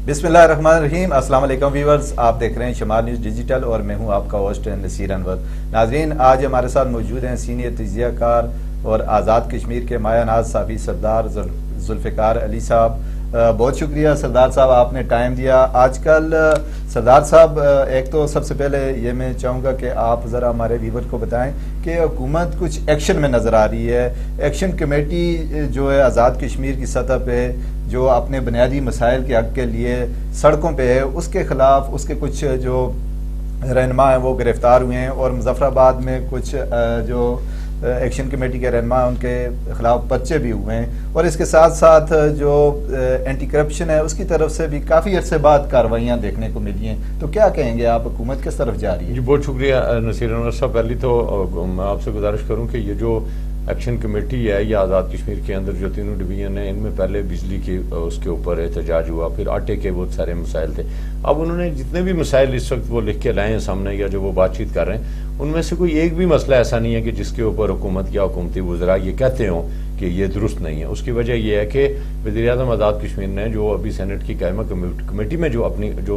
بسم اللہ الرحمن الرحیم۔ السلام علیکم ویورز، آپ دیکھ رہے ہیں شمال نیوز ڈیجیٹل اور میں ہوں آپ کا ہوسٹ نصیر انور۔ ناظرین، آج ہمارے ساتھ موجود ہیں سینئر تجزیہ کار اور آزاد کشمیر کے مایہ ناز صحافی سردار ذوالفقار علی صاحب۔ بہت شکریہ سردار صاحب، آپ نے ٹائم دیا۔ آج کل سردار صاحب، ایک تو سب سے پہلے یہ میں چاہوں گا کہ آپ ذرا ہمارے ویور کو بتائیں کہ حکومت کچھ ایکشن میں نظر آ رہی ہے۔ ایکشن کمیٹی جو ہے آزاد کشمیر کی سطح پہ جو اپنے بنیادی مسائل کے حق کے لیے سڑکوں پہ ہے، اس کے خلاف اس کے کچھ جو رہنما ہیں وہ گرفتار ہوئے ہیں، اور مظفر آباد میں کچھ جو ایکشن کمیٹی کے رہنما ان کے خلاف پرچے بھی ہوئے ہیں، اور اس کے ساتھ ساتھ جو اینٹی کرپشن ہے اس کی طرف سے بھی کافی عرصے بعد کارروائیاں دیکھنے کو ملی ہیں۔ تو کیا کہیں گے آپ، حکومت کس طرف جا رہی ہے؟ جی بہت شکریہ نصیر انور صاحب۔ پہلی تو میں آپ سے گزارش کروں کہ یہ جو ایکشن کمیٹی ہے یا آزاد کشمیر کے اندر جو تینوں ڈویژن ہیں، ان میں پہلے بجلی کی اس کے اوپر احتجاج ہوا، پھر آٹے کے بہت سارے مسائل تھے۔ اب انہوں نے جتنے بھی مسائل اس وقت وہ لکھ کے لائے ہیں سامنے یا جو وہ بات چیت کر رہے ہیں، ان میں سے کوئی ایک بھی مسئلہ ایسا نہیں ہے کہ جس کے اوپر حکومت یا حکومتی وزراء یہ کہتے ہوں کہ یہ درست نہیں ہے۔ اس کی وجہ یہ ہے کہ وزیر اعظم آزاد کشمیر نے جو ابھی سینٹ کی قائمہ کمیٹی میں جو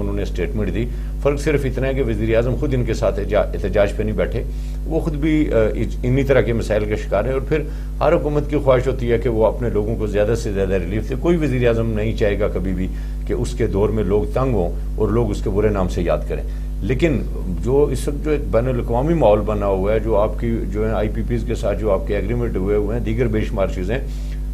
انہوں نے اسٹیٹمنٹ دی، فرق صرف اتنا ہے کہ وزیر اعظم خود ان کے ساتھ احتجاج پہ نہیں بیٹھے، وہ خود بھی انہی طرح کے مسائل کا شکار ہے، اور پھر ہر حکومت کی خواہش ہوتی ہے کہ وہ اپنے لوگوں کو زیادہ سے زیادہ ریلیف دے۔ کوئی وزیر اعظم نہیں چاہے گا کبھی بھی کہ اس کے دور میں لوگ تنگ ہوں اور لوگ اس کے برے نام سے یاد کریں۔ لیکن جو اس وقت جو ایک بین الاقوامی ماحول بنا ہوا ہے، جو آپ کی جو ہے آئی پی پیز کے ساتھ جو آپ کے ایگریمنٹ ہوئے ہیں، دیگر بے شمار چیزیں،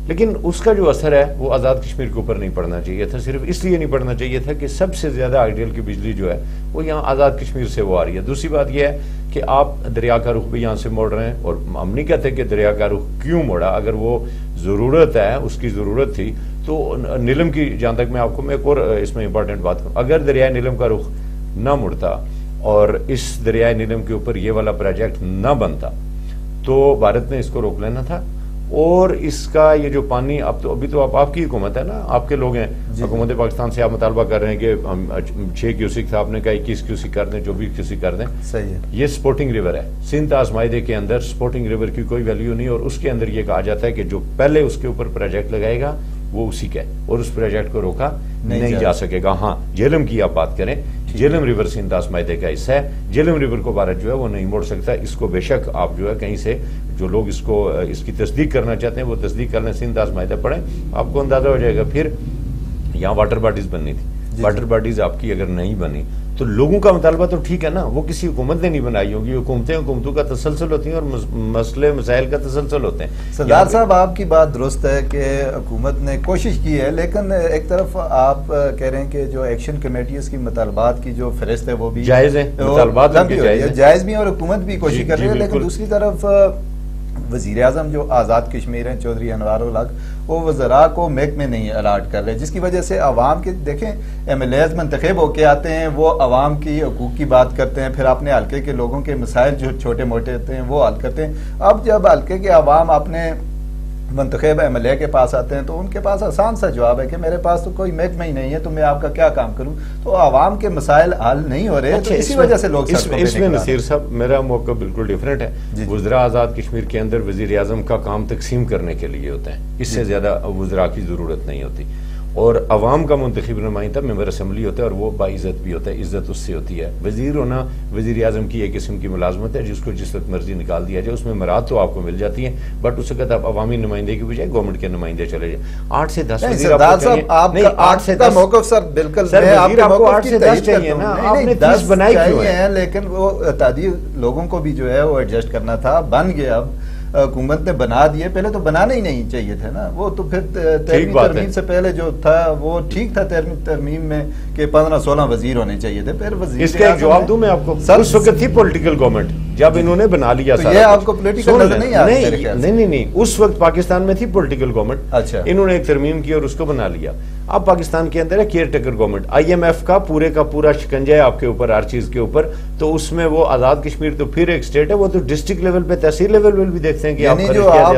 لیکن اس کا جو اثر ہے وہ آزاد کشمیر کے اوپر نہیں پڑنا چاہیے تھا۔ صرف اس لیے نہیں پڑنا چاہیے تھا کہ سب سے زیادہ آئیڈیل کی بجلی جو ہے وہ یہاں آزاد کشمیر سے وہ آ رہی ہے۔ دوسری بات یہ ہے کہ آپ دریا کا رخ بھی یہاں سے موڑ رہے ہیں، اور ہم نہیں کہتے کہ دریا کا رخ کیوں موڑا، اگر وہ ضرورت ہے، اس کی ضرورت تھی تو نیلم کی، جہاں تک میں آپ کو میں ایک اور اس میں امپورٹنٹ بات کروں، اگر دریائے نیلم کا رخ نہ مڑتا اور اس دریائے نیلم کے اوپر یہ والا پروجیکٹ نہ بنتا تو بھارت نے اس کو روک لینا تھا، اور اس کا یہ جو پانی ابھی تو آپ کی حکومت ہے نا، آپ کے لوگ ہیں، حکومت پاکستان سے آپ مطالبہ کر رہے ہیں کہ 6 کیوسک تھا، آپ نے کہا 21 کیوسک کر دیں، 24 کیوسک کر دیں۔ صحیح ہے، یہ سپورٹنگ ریور ہے، سندھ طاس معاہدے کے اندر سپورٹنگ ریور کی کوئی ویلیو نہیں، اور اس کے اندر یہ کہا جاتا ہے کہ جو پہلے اس کے اوپر پروجیکٹ لگائے گا وہ اسی کا ہے، اور اس پروجیکٹ کو روکا نہیں جا سکے گا۔ ہاں، جہلم کی آپ بات کریں، جہلم ریور سندھ طاس معاہدے کا حصہ ہے، جہلم ریور کو بھارت جو ہے وہ نہیں موڑ سکتا۔ اس کو بے شک آپ جو ہے کہیں سے جو لوگ اس کی تصدیق کرنا چاہتے ہیں وہ تصدیق کر لیں، سندھ طاس معاہدہ پڑھیں، آپ کو اندازہ ہو جائے گا۔ پھر یہاں واٹر باڈیز بننی تھی، واٹر باڈیز آپ کی اگر نہیں بنی تو لوگوں کا مطالبہ تو ٹھیک ہے نا، وہ کسی حکومت نے نہیں بنائی ہوگی، حکومتوں کا تسلسل ہوتی ہیں اور مسئلے مسائل کا تسلسل ہوتے ہیں۔ سردار صاحب، آپ کی بات درست ہے کہ حکومت نے کوشش کی ہے، لیکن ایک طرف آپ کہہ رہے ہیں کہ جو ایکشن کمیٹی اس کی مطالبات کی جو فہرست ہے وہ بھی جائز ہے، مطالبات جائز بھی، اور حکومت بھی کوشش کر رہی ہے، لیکن دوسری طرف وزیر اعظم جو آزاد کشمیر ہیں چودھری انوار الحق، وہ وزراء کو محکمے نہیں الاٹ کر رہے، جس کی وجہ سے عوام کے دیکھیں ایم ایل ایز منتخب ہو کے آتے ہیں، وہ عوام کی حقوق کی بات کرتے ہیں، پھر اپنے حلقے کے لوگوں کے مسائل جو چھوٹے موٹے ہوتے ہیں وہ حل کرتے ہیں۔ اب جب حلقے کے عوام اپنے منتخب ایم ایل اے کے پاس آتے ہیں تو ان کے پاس آسان سا جواب ہے کہ میرے پاس تو کوئی محکمہ ہی نہیں ہے، تو میں آپ کا کیا کام کروں؟ تو عوام کے مسائل حل نہیں ہو رہے، تو اسی وجہ سے لوگ اس میں نصیر صاحب میرا موقع بالکل ڈیفرنٹ ہے۔ وزراء آزاد کشمیر کے اندر وزیر اعظم کا کام تقسیم کرنے کے لیے ہوتا ہے، اس سے زیادہ وزراء کی ضرورت نہیں ہوتی، اور عوام کا منتخب نمائندہ ممبر اسمبلی ہوتا ہے، اور وہ باعزت بھی ہوتا ہے، عزت اس سے ہوتی ہے۔ وزیر ہونا وزیر اعظم کی ایک قسم کی ملازمت ہے جس کو جس وقت مرضی نکال دیا جائے، اس میں مراد تو آپ کو مل جاتی ہیں، بٹ اس وقت آپ عوامی نمائندے کی بجائے گورنمنٹ کے نمائندے چلے جائیں۔ 8 سے 10 وزیر آپ کو چاہیے، 8 سے 10 موقف سر بالکل آپ کو 8 سے 10 چاہیے نا، آپ نے 10 بنائی کیوں ہے؟ لیکن وہ تعدیل لوگوں کو بھی جو ہے وہ ایڈجسٹ کرنا تھا، بن گیا، اب حکومت نے بنا دیے، پہلے تو بنانے ہی نہیں چاہیے تھے نا، وہ تو پھر ترمیم سے پہلے جو تھا وہ ٹھیک تھا، ترمیم میں کہ 15-16 وزیر ہونے چاہیے تھے، پھر وزیر۔ اس کا ایک جواب دوں میں آپ کو، اس وقت تھی پولیٹیکل گورنمنٹ جب انہوں نے بنا لیا، یہ آپ کو پولیٹیکل نظر نہیں آ رہا؟ نہیں، اس وقت پاکستان میں تھی پولیٹیکل گورنمنٹ، اچھا، انہوں نے ایک ترمیم کی اور اس کو بنا لیا۔ اب پاکستان کے اندر ہے caretaker government, I M F کا پورا شکنجہ ہے آپ کے اوپر، ہر چیز کے اوپر، تو اس میں وہ آزاد کشمیر تو پھر ایک اسٹیٹ ہے، وہ تو ڈسٹرکٹ لیول پہ تحصیل لیول پہ بھی دیکھتے ہیں کہ آپ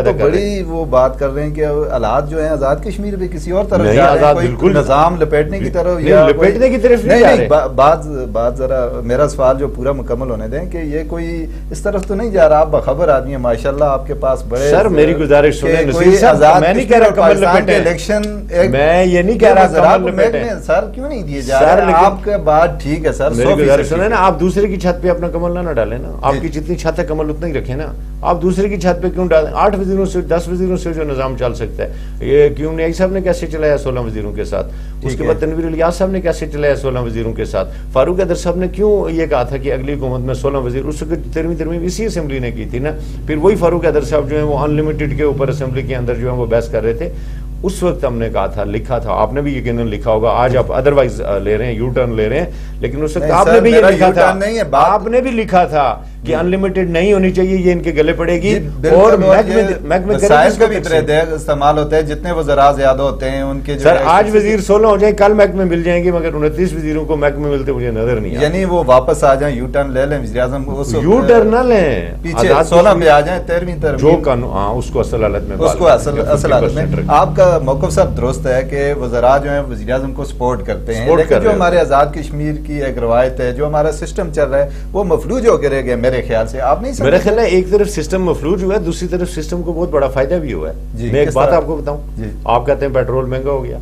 تو بڑی وہ بات کر رہے ہیں کہ حالات جو ہیں آزاد کشمیر پہ کسی اور طرف جا رہے ہیں، کوئی نظام لپیٹنے کی طرف لپیٹنے کی طرف نہیں، بات ذرا میرا سوال جو پورا مکمل ہونے دیں کہ یہ کوئی اس طرف تو نہیں جا رہا، آپ باخبر آدمی ہیں ماشاءاللہ، آپ کے پاس بڑے، سر میری گزارش سنیں نصیر صاحب، میں نہیں کہہ رہا کمل لپیٹیں، میں یہ نہیں نہیں کہہ رہا سر کیوں نہیں دیے جا رہے؟ آپ کا بات ٹھیک ہے سر، میری گزارش سنیں نا، آپ دوسرے کی چھت پہ اپنا کمل نہ ڈالیں نا، آپ کی جتنی چھت ہے کمل اتنا ہی رکھیں نا، آپ دوسرے کی چھت پہ کیوں ڈالیں؟ 8 وزیروں سے 10 وزیروں سے جو نظام چل سکتا ہے، یہ کیوں نہیں صاحب نے کیسے چلایا 16 وزیروں کے ساتھ، اس کے بعد تنویر الیاس صاحب نے کیسے چلایا 16 وزیروں کے ساتھ، فاروق حیدر صاحب نے کیوں یہ کہا تھا کہ اگلی حکومت میں 16 وزیر، اس وقت 13ویں ترمیم اسی اسمبلی نے کی تھی نا، پھر وہی فاروق حیدر صاحب جو ہیں وہ ان لمیٹڈ کے اوپر اسمبلی کے اندر جو ہے وہ بحث کر رہے تھے، اس وقت ہم نے کہا تھا، لکھا تھا، آپ نے بھی یقیناً لکھا ہوگا، آج آپ ادروائز لے رہے ہیں، یو ٹرن لے رہے ہیں، لیکن اس وقت آپ نے بھی یہ لکھا تھا، آپ نے بھی لکھا تھا کہ ان لمیٹڈ نہیں ہونی چاہیے، یہ ان کے گلے پڑے گی، اور وسائل کا بھی طرح استعمال ہوتا ہے، جتنے وزراء زیادہ ہوتے ہیں ان کے، سر آج وزیر 16 ہو جائیں، کل محکمے مل جائیں گے، مگر 29 وزیروں کو محکمے ملتے مجھے نظر نہیں، یعنی وہ واپس آ جائیں، یو ٹرن لے لیں، وزیر اعظم یو ٹرن نہ لیں، پیچھے 16 پہ آ جائیں، 13ویں ترمیم جو قانون، ہاں اس کو اصل حالت میں، اس کو اصل حالت میں۔ آپ کا موقف صاحب درست ہے کہ وزراء جو ہیں وزیر اعظم کو سپورٹ کرتے ہیں، لیکن جو ہمارے آزاد کشمیر کی ایک روایت ہے، جو ہمارا سسٹم چل رہا ہے وہ مفلوج ہو کے رہ گیا میرے خیال سے، آپ نہیں سمجھتے؟ میرے خیال ہے ایک طرف سسٹم مفلوج ہوا ہے، دوسری طرف سسٹم کو بہت بڑا فائدہ بھی ہوا ہے۔ میں ایک بات آپ کو بتاؤں، آپ کہتے ہیں پیٹرول مہنگا ہو گیا،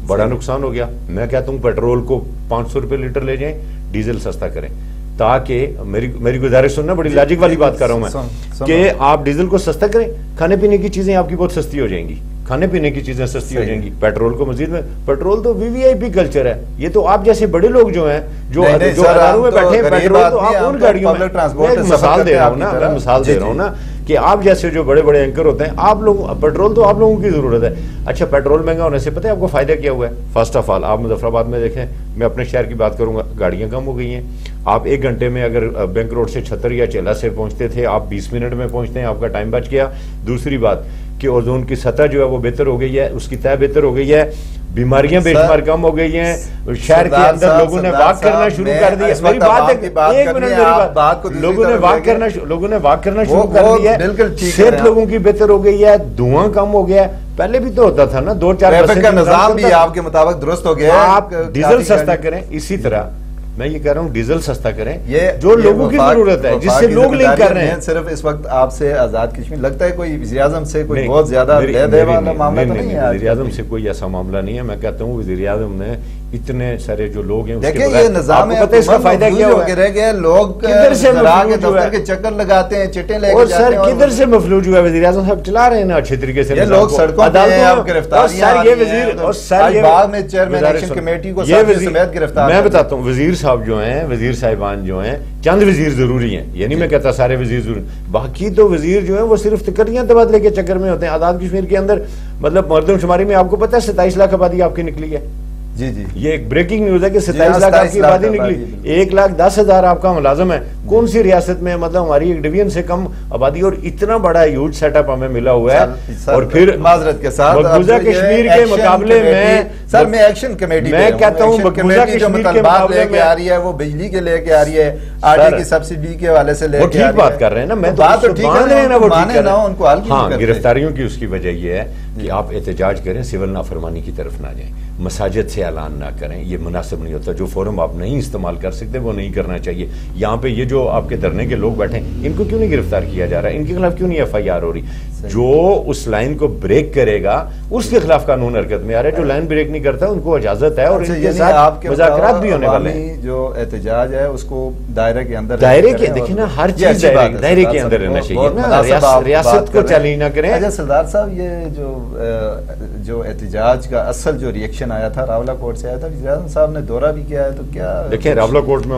بڑا نقصان ہو گیا، میں کہتا ہوں پیٹرول کو 500 روپے لیٹر لے جائیں، ڈیزل سستا کریں، تاکہ میری گزارش سننا، بڑی لاجک والی بات کر رہا ہوں میں، کہ آپ ڈیزل کو سستا کریں، کھانے پینے کی چیزیں آپ کی بہت سستی ہو جائیں گی، کھانے پینے کی چیزیں سستی ہو جائیں گی، پیٹرول کو مزید میں، پیٹرول تو وی وی آئی پی کلچر ہے، یہ تو آپ جیسے بڑے لوگ جو ہیں جو اداروں میں بیٹھے ہیں، پیٹرول تو آپ ان گاڑیوں میں، میں مثال دے رہا ہوں نا، میں مثال دے رہا ہوں نا کہ آپ جیسے جو بڑے بڑے اینکر ہوتے ہیں، آپ لوگ پیٹرول تو آپ لوگوں کی ضرورت ہے۔ اچھا پیٹرول مہنگا ہونے سے پتہ ہے آپ کو فائدہ کیا ہوا ہے؟ فرسٹ آف آل آپ مظفر آباد میں دیکھیں، میں اپنے شہر کی بات کروں گا، گاڑیاں کم ہو گئی ہیں، آپ 1 گھنٹے میں اگر بینک روڈ سے چھتر یا چیلا سے پہنچتے تھے، آپ 20 منٹ میں پہنچتے ہیں، آپ کا ٹائم بچ گیا۔ دوسری بات کہ اوزون کی سطح جو ہے وہ بہتر ہو گئی ہے، اس کی تہ بہتر ہو گئی ہے، بیماریاں بے شمار کم ہو گئی ہیں، شہر کے اندر لوگوں نے واک کرنا شروع کر دیا، میری بات ہے، 1 منٹ میری بات، لوگوں نے واک کرنا شروع کر دیا ہے، صحت لوگوں کی بہتر ہو گئی ہے، دھواں کم ہو گیا ہے، پہلے بھی تو ہوتا تھا نا، 2-4 ٹریفک کا نظام بھی آپ کے مطابق درست ہو گیا ہے۔ آپ ڈیزل سستا کریں، اسی طرح میں یہ کہہ رہا ہوں ڈیزل سستا کریں، جو لوگوں کی ضرورت ہے، جس سے لوگ لنک کر رہے ہیں۔ صرف اس وقت آپ سے آزاد کشمیر لگتا ہے کوئی وزیر اعظم سے کوئی بہت زیادہ لے دے والا معاملہ تو نہیں ہے؟ وزیر اعظم سے کوئی ایسا معاملہ نہیں ہے، میں کہتا ہوں وزیر اعظم نے اتنے سارے جو لوگ ہیں، دیکھیں یہ نظام ہے، اس کا فائدہ کیا ہو کے رہ گیا، لوگ وزراء کے دفتر کے چکر لگاتے ہیں، چٹیں لے کے جاتے ہیں، اور سر کدھر سے مفلوج ہوا ہے؟ وزیر اعظم صاحب چلا رہے ہیں نا اچھے طریقے سے، یہ لوگ سڑکوں پہ ہیں، اب گرفتاریاں آ رہی ہیں، اور سر بعد میں چیئرمین ایکشن کمیٹی کو سمیت گرفتار، میں بتاتا ہوں وزیر صاحب جو ہیں، وزیر صاحبان جو ہیں، چند وزیر ضروری ہیں، یعنی میں کہتا سارے وزیر ضروری، باقی تو وزیر جو ہیں وہ صرف تکریاں تبادلے کے چکر میں ہوتے ہیں۔ آزاد کشمیر کے اندر مطلب مردم شماری میں آپ کو پتہ ہے 27 لاکھ آبادی آپ کی نکلی ہے، جی یہ ایک بریکنگ نیوز ہے کہ 27 لاکھ آپ کی آبادی نکلی، 1,10,000 آپ کا ملازم ہے، کون سی ریاست میں مطلب ہماری ایک ڈویژن سے کم آبادی، اور اتنا بڑا ہیوج سیٹ اپ ہمیں ملا ہوا ہے، اور پھر معذرت کے ساتھ مقبوضہ کشمیر کے مقابلے میں، سر میں ایکشن کمیٹی میں کہتا ہوں مقبوضہ جو مطالبات لے کے آ رہی ہے، وہ بجلی کے لے کے آ رہی ہے، آٹے کی سبسڈی کے حوالے سے لے کے آ رہی ہے، وہ ٹھیک بات کر رہے ہیں نا، میں تو مان رہے ہیں نا، وہ ٹھیک کر رہے ہیں۔ ہاں گرفتاریوں کی اس کی وجہ یہ ہے کہ آپ احتجاج کریں، سول نافرمانی کی طرف نہ جائیں، مساجد سے اعلان نہ کریں، یہ مناسب نہیں ہوتا، جو فورم آپ نہیں استعمال کر سکتے وہ نہیں کرنا چاہیے۔ یہاں پہ یہ جو آپ کے دھرنے کے لوگ بیٹھے ہیں، ان کو کیوں نہیں گرفتار کیا جا رہا ہے؟ ان کے خلاف کیوں نہیں FIR ہو رہی؟ جو اس لائن کو بریک کرے گا اس کے خلاف قانون حرکت میں آ رہا ہے، جو لائن بریک نہیں کرتا ان کو اجازت ہے، اور ان کے ساتھ مذاکرات بھی ہونے والے ہیں۔ جو احتجاج ہے اس کو دائرے کے اندر، دائرے کے دیکھیں نا، ہر چیز دائرے کے اندر رہنا چاہیے نا، ریاست کو چیلنج نہ کریں۔ اچھا سردار صاحب، یہ جو احتجاج کا اصل جو ریئیکشن آیا تھا راولہ کوٹ سے آیا تھا، وزیر اعظم صاحب نے دورہ بھی کیا ہے، تو کیا دیکھیں راولہ کوٹ میں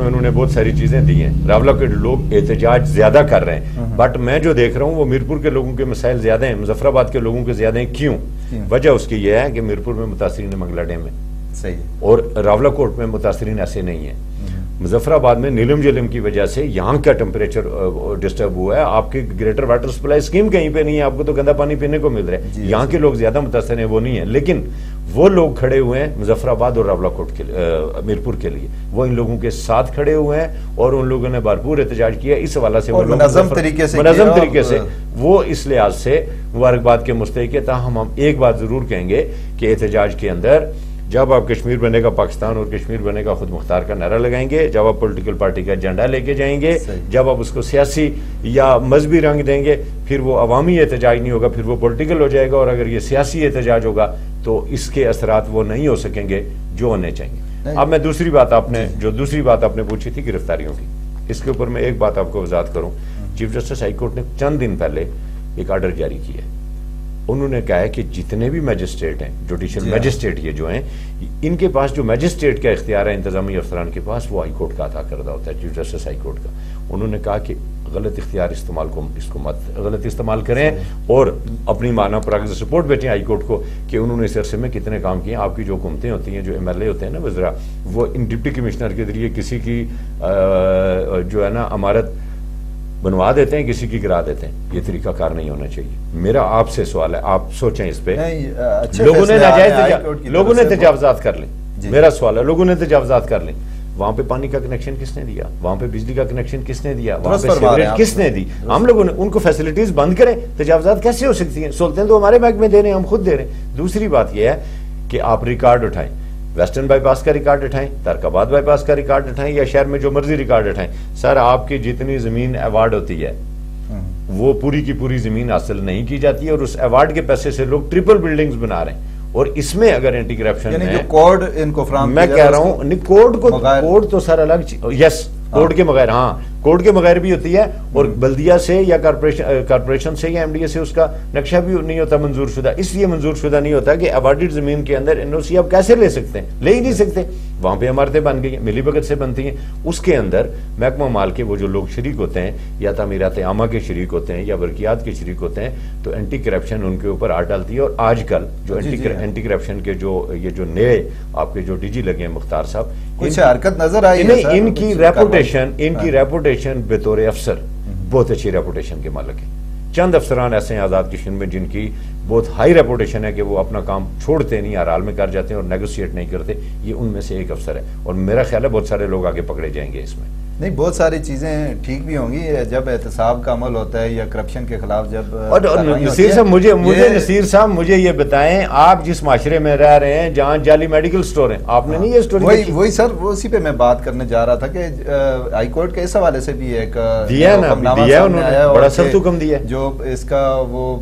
انہوں نے بہت ساری چیزیں دی ہیں، راولہ کے لوگ احتجاج زیادہ کر رہے ہیں، بٹ میں جو دیکھ رہا ہوں وہ میرپور کے لوگوں کے مسائل زیادہ ہیں، مظفر آباد کے لوگوں کے زیادہ ہیں۔ کیوں؟ وجہ اس کی یہ ہے کہ میرپور میں متاثرین منگلا ڈیم ہے، صحیح، اور راولہ کوٹ میں متاثرین ایسے نہیں ہیں۔ مظفر آباد میں نیلم جلم کی وجہ سے یہاں کا ٹمپریچر ڈسٹرب ہوا ہے، آپ کی گریٹر واٹر سپلائی اسکیم کہیں پہ نہیں ہے، آپ کو تو گندا پانی پینے کو مل رہا ہے، یہاں کے لوگ زیادہ متاثر ہیں، وہ نہیں ہیں، لیکن وہ لوگ کھڑے ہوئے ہیں مظفر آباد اور راولہ کوٹ کے میرپور کے لیے، وہ ان لوگوں کے ساتھ کھڑے ہوئے ہیں، اور ان لوگوں نے بھرپور احتجاج کیا، اس حوالے سے منظم طریقے سے وہ اس لحاظ سے مبارکباد کے مستحق ہے۔ تاہم ہم ایک بات ضرور کہیں گے کہ احتجاج کے اندر جب آپ کشمیر بنے گا پاکستان اور کشمیر بنے گا خود مختار کا نعرہ لگائیں گے، جب آپ پولیٹیکل پارٹی کا ایجنڈا لے کے جائیں گے، جب آپ اس کو سیاسی یا مذہبی رنگ دیں گے، پھر وہ عوامی احتجاج نہیں ہوگا، پھر وہ پولیٹیکل ہو جائے گا، اور اگر یہ سیاسی احتجاج ہوگا تو اس کے اثرات وہ نہیں ہو سکیں گے جو ہونے چاہیے. اب میں دوسری بات آپ نے پوچھی تھی گرفتاریوں کی, اس کے اوپر میں ایک بات آپ کو وضاحت کروں. چیف جسٹس ہائی کورٹ نے چند دن پہلے ایک آرڈر جاری کیا ہے. انہوں نے کہا ہے کہ جتنے بھی میجسٹریٹ ہیں, جوڈیشل میجسٹریٹ یہ جو ہیں, ان کے پاس جو میجسٹریٹ کا اختیار ہے انتظامی افسران کے پاس, وہ ہائی کورٹ کا عطا کردہ ہوتا ہے, چیف جسٹس ہائی کورٹ کا. انہوں نے کہا کہ غلط اختیار اس کو مت غلط استعمال کریں, اور اپنی مانا پراگز سپورٹ بیٹھیں ہائی کورٹ کو کہ انہوں نے اس عرصے میں کتنے کام کیے ہیں. آپ کی جو حکومتیں ہوتی ہیں, جو ایم ایل اے ہوتے ہیں نا وزراء, وہ ان ڈپٹی کمشنر کے ذریعے کسی کی جو ہے نا عمارت بنوا دیتے ہیں, کسی کی گرا دیتے ہیں. یہ طریقہ کار نہیں ہونا چاہیے. میرا آپ سے سوال ہے, آپ سوچیں اس پہ. لوگوں نے تجاوزات کر لیں. میرا سوال ہے, لوگوں نے تجاوزات کر لیں. وہاں پہ پانی کا کنیکشن کس نے دیا, وہاں پہ بجلی کا کنیکشن کس نے دیا, وہاں پہ سیوریج کس نے دی؟ ہم لوگوں نے ان کو فیسلٹیز بند کریں. تجاوزات کیسے ہو سکتی ہیں؟ سہولتیں تو ہمارے محکمے دے رہے ہیں, ہم خود دے رہے ہیں. دوسری بات یہ ہے کہ آپ ریکارڈ اٹھائیں, ویسٹرن بائی پاس کا ریکارڈ اٹھائیں, ترکاباد بائی پاس کا ریکارڈ اٹھائیں, یا شہر میں جو مرضی ریکارڈ اٹھائیں. سر, آپ کی جتنی زمین ایوارڈ ہوتی ہے وہ پوری کی پوری زمین حاصل نہیں کی جاتی ہے, اور اس ایوارڈ کے پیسے سے لوگ ٹرپل بلڈنگز بنا رہے ہیں. اور اس میں اگر اینٹی کرپشن ہے, کوڈ ان کو فراہم, میں کہہ رہا ہوں کوڈ تو سر الگ, یس کوڈ کے بغیر, ہاں کوڈ کے بغیر بھی ہوتی ہے, اور بلدیہ سے یا کارپوریشن سے یا ایم ڈی اے سے اس کا نقشہ بھی نہیں ہوتا منظور شدہ. اس لیے منظور شدہ نہیں ہوتا کہ ایوارڈڈ زمین کے اندر این او سی آپ کیسے لے سکتے ہیں؟ لے ہی نہیں سکتے. وہاں پہ عمارتیں بن گئی ہیں, ملی بھگت سے بنتی ہیں. اس کے اندر محکمہ مال کے وہ جو لوگ شریک ہوتے ہیں, یا تعمیرات عامہ کے شریک ہوتے ہیں, یا برقیات کے شریک ہوتے ہیں, تو اینٹی کرپشن ان کے اوپر آ ڈالتی ہے. اور آج کل جو اینٹی کرپشن کے یہ جو نئے آپ کے جو ڈی جی لگے ہیں مختار صاحب, کچھ حرکت نظر آئی ہے. ان کی ریپوٹیشن بطور افسر بہت اچھی ریپوٹیشن کے مالک ہیں. چند افسران ایسے ہیں آزاد کشمیر میں جن کی بہت ہائی ریپوٹیشن ہے کہ وہ اپنا کام چھوڑتے نہیں, ہر حال میں کر جاتے ہیں اور نیگوشیٹ نہیں کرتے. یہ ان میں سے ایک افسر ہے, اور میرا خیال ہے بہت سارے لوگ آگے پکڑے جائیں گے اس میں. نہیں, بہت ساری چیزیں ٹھیک بھی ہوں گی جب احتساب کا عمل ہوتا ہے, یا کرپشن کے خلاف جب. اور نصیر صاحب مجھے یہ بتائیں, آپ جس معاشرے میں رہ رہے ہیں جہاں جعلی میڈیکل سٹور ہیں, آپ نے نہیں یہ سٹوری وہی سر, اسی پہ میں بات کرنے جا رہا تھا کہ ہائی کورٹ کے اس حوالے سے بھی ایک دیا نا, بڑا سخت حکم دیا جو اس کا وہ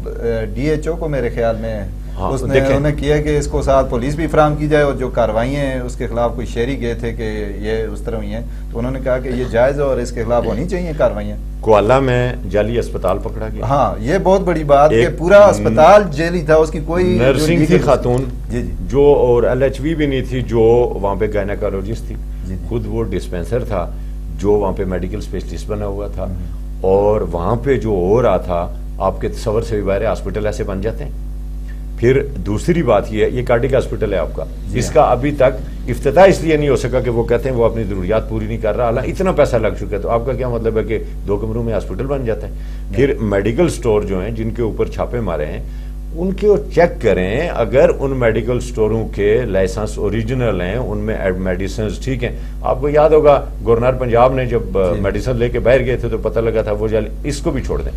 ڈی ایچ او کو میرے خیال میں اس نے انہوں نے کیا کہ اس کو ساتھ پولیس بھی فراہم کی جائے, اور جو کاروائیاں ہیں اس کے خلاف کوئی شہری گئے تھے کہ یہ اس طرح ہوئی ہیں, تو انہوں نے کہا کہ یہ جائز ہے اور اس کے خلاف ہونی چاہیے کاروائیاں. کوالہ میں جعلی اسپتال پکڑا گیا. ہاں, یہ بہت بڑی بات کہ پورا اسپتال جعلی تھا, اس کی کوئی نرسنگ تھی خاتون جو, اور ایل ایچ وی بھی نہیں تھی, جو وہاں پہ گائنیکالوجسٹ تھی, خود وہ ڈسپینسر تھا جو وہاں پہ میڈیکل اسپیشلسٹ بنا ہوا تھا. اور وہاں پہ جو ہو رہا تھا, آپ کے تصور سے بھی باہر ہے, ہاسپٹل ایسے بن جاتے ہیں. پھر دوسری بات یہ کارڈک ہاسپٹل ہے آپ کا, اس کا ابھی تک افتتاح اس لیے نہیں ہو سکا کہ وہ کہتے ہیں وہ اپنی ضروریات پوری نہیں کر رہا, حالانکہ اتنا پیسہ لگ چکا ہے. تو آپ کا کیا مطلب ہے کہ 2 کمروں میں ہاسپٹل بن جاتا ہے؟ پھر میڈیکل سٹور جو ہیں جن کے اوپر چھاپے مارے ہیں, ان کے چیک کریں, اگر ان میڈیکل سٹوروں کے لائسنس اوریجنل ہیں, ان میں میڈیسنز ٹھیک ہیں. آپ کو یاد ہوگا گورنر پنجاب نے جب میڈیسن لے کے باہر گئے تھے تو پتہ لگا تھا وہ جعلی. اس کو بھی چھوڑ دیں.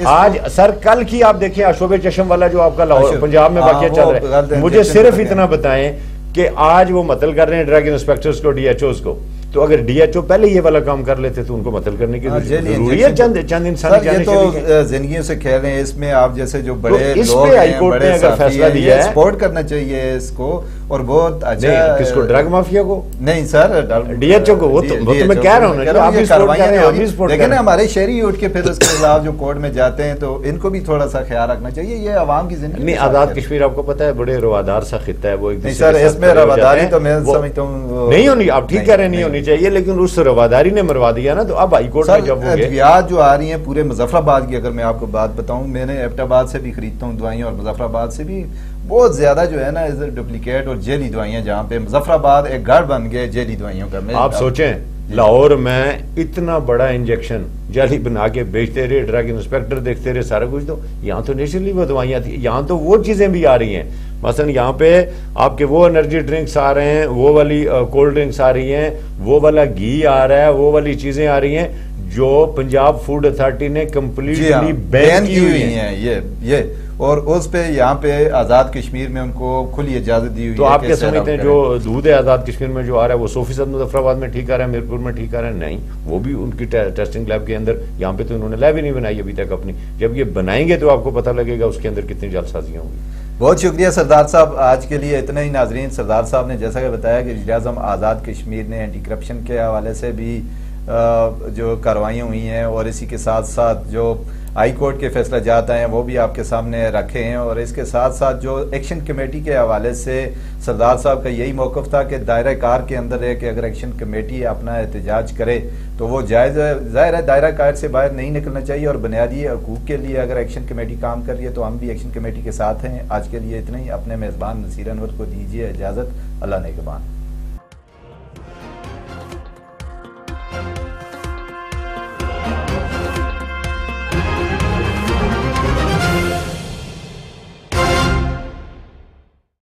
آج سر کل کی آپ دیکھیں اشوب چشم والا جو آپ کا لاہور پنجاب میں واقعہ چل رہا ہے, مجھے صرف اتنا بتائیں کہ آج وہ مطلب کر رہے ہیں ڈرگ انسپیکٹرز کو, ڈی ایچ اوز کو. تو اگر ڈی ایچ او پہلے یہ والا کام کر لیتے تو ان کو مطلب کرنے کی ضروری ہے. چند انسانی جانے تو زندگیوں سے کھیل رہے ہیں. اس میں آپ جیسے جو بڑے لوگ ہیں, بڑے صحافی ہیں, یہ سپورٹ کرنا چاہیے اس کو. اور بہت اچھا, کس کو, ڈرگ مافیا کو نہیں سر, ڈی ایچ او کو. وہ تو میں کہہ رہا ہوں نا, لیکن ہمارے شہری اٹھ کے پھر اس کے خلاف جو کورٹ میں جاتے ہیں تو ان کو بھی تھوڑا سا خیال رکھنا چاہیے. یہ عوام کی زندگی نہیں. آزاد کشمیر آپ کو پتہ ہے بڑے روادار سا خطہ ہے. وہ نہیں سر, اس میں رواداری تو میں سمجھتا ہوں نہیں ہونی, آپ ٹھیک کہہ رہے ہیں, نہیں ہونی چاہیے, لیکن اس رواداری نے مروا دیا نا. تو اب ہائی کورٹ میں جب ادویات جو آ رہی ہیں پورے مظفر آباد کی, اگر میں آپ کو بات بتاؤں, میں نے ایبٹ آباد سے بھی خریدتا ہوں دوائیاں, اور مظفر آباد سے بھی بہت زیادہ جو ہے نا ڈپلیکیٹ اور جیلی دوائیاں, جہاں پہ مظفر آباد ایک گھر بن گئے جیلی دوائیوں کا. آپ سوچیں لاہور میں اتنا بڑا انجیکشن جعلی بنا کے بیچتے رہے, ڈرگ انسپیکٹر دیکھتے رہے, سارا کچھ. تو یہاں تو نیچرلی وہ دوائیاں تھیں, یہاں تو وہ چیزیں بھی آ رہی ہیں. مثلا یہاں پہ آپ کے وہ انرجی ڈرنکس آ رہے ہیں, وہ والی کولڈ ڈرنکس آ رہی ہیں, وہ والا گھی آ رہا ہے, وہ والی چیزیں آ رہی ہیں جو پنجاب فوڈ اتھارٹی نے کمپلیٹلی بین کی ہوئی ہیں. یہ اور اس پہ یہاں پہ آزاد کشمیر میں ان کو کھلی اجازت دی ہوئی ہے. تو آپ کیا سمجھتے ہیں جو دودھ ہے آزاد کشمیر میں جو آ رہا ہے وہ 100% مظفر آباد میں ٹھیک آ رہا ہے, میرپور میں ٹھیک آ رہا ہے؟ نہیں, وہ بھی ان کی ٹیسٹنگ لیب کے اندر. یہاں پہ تو انہوں نے لیب ہی نہیں بنائی ابھی تک اپنی. جب یہ بنائیں گے تو آپ کو پتہ لگے گا اس کے اندر کتنی جعل سازیاں ہوں گی. بہت شکریہ سردار صاحب، آج کے لیے اتنا ہی۔ ناظرین، سردار صاحب نے جیسا کہ بتایا کہ وزیر اعظم آزاد کشمیر نے اینٹی کرپشن کے حوالے سے بھی جو کارروائیاں ہوئی ہیں، اور اسی کے ساتھ ساتھ جو ہائی کورٹ کے فیصلہ جات آئے ہیں وہ بھی آپ کے سامنے رکھے ہیں، اور اس کے ساتھ ساتھ جو ایکشن کمیٹی کے حوالے سے سردار صاحب کا یہی موقف تھا کہ دائرہ کار کے اندر ہے کہ اگر ایکشن کمیٹی اپنا احتجاج کرے تو وہ جائز ہے، ظاہر ہے دائرہ کار سے باہر نہیں نکلنا چاہیے، اور بنیادی حقوق کے لیے اگر ایکشن کمیٹی کام کر رہی ہے تو ہم بھی ایکشن کمیٹی کے ساتھ ہیں۔ آج کے لیے اتنا ہی، اپنے میزبان نصیر انور کو دیجیے اجازت، اللہ نگہبان۔